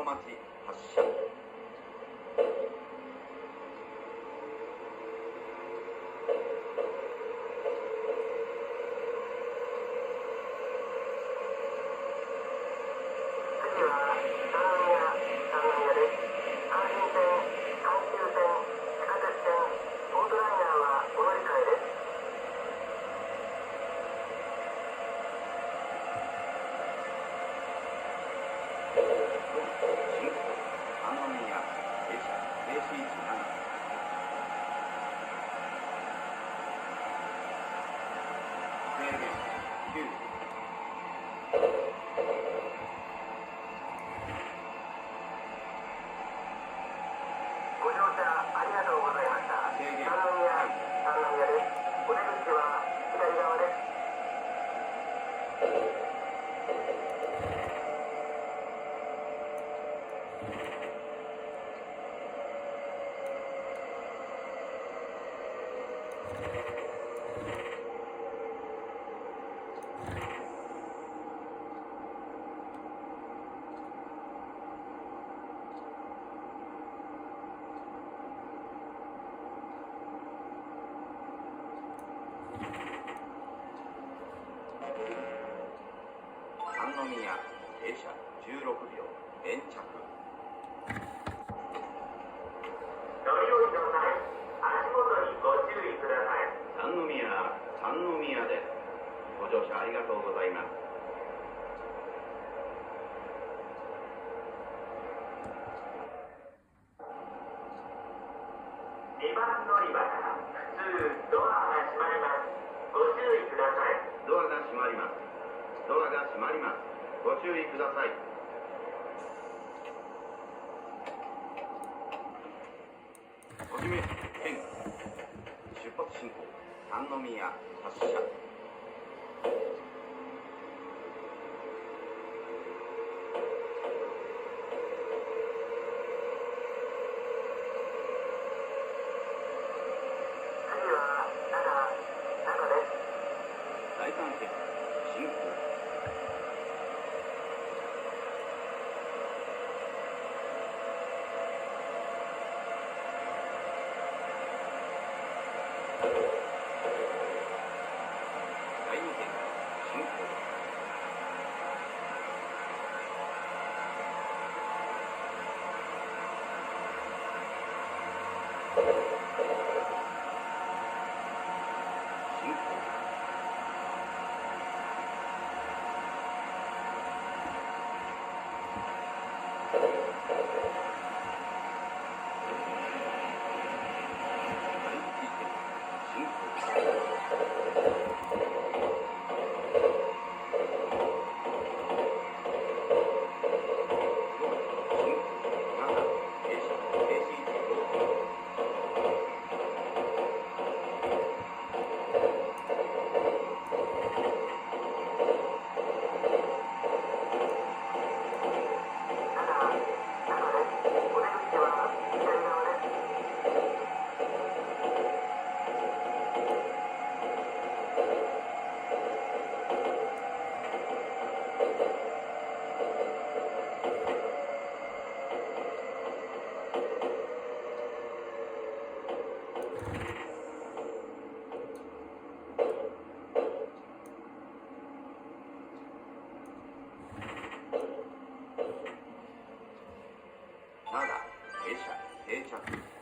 町発車。ご乗車ありがとうございました。三宮です。お出口は左側です。三宮停車16秒連着。乗り降りの際、足元にご注意ください。三宮です。ご乗車ありがとうございます。2番乗り場から普通ドアが閉まります。ご注意ください。ドアが閉まります。ドアが閉まります。ご注意ください。はじめ、変。出発進行。三宮発車。次は中です。第三席進行。第二席進行。進行。第一席進行。お出口は左側です。停車定着。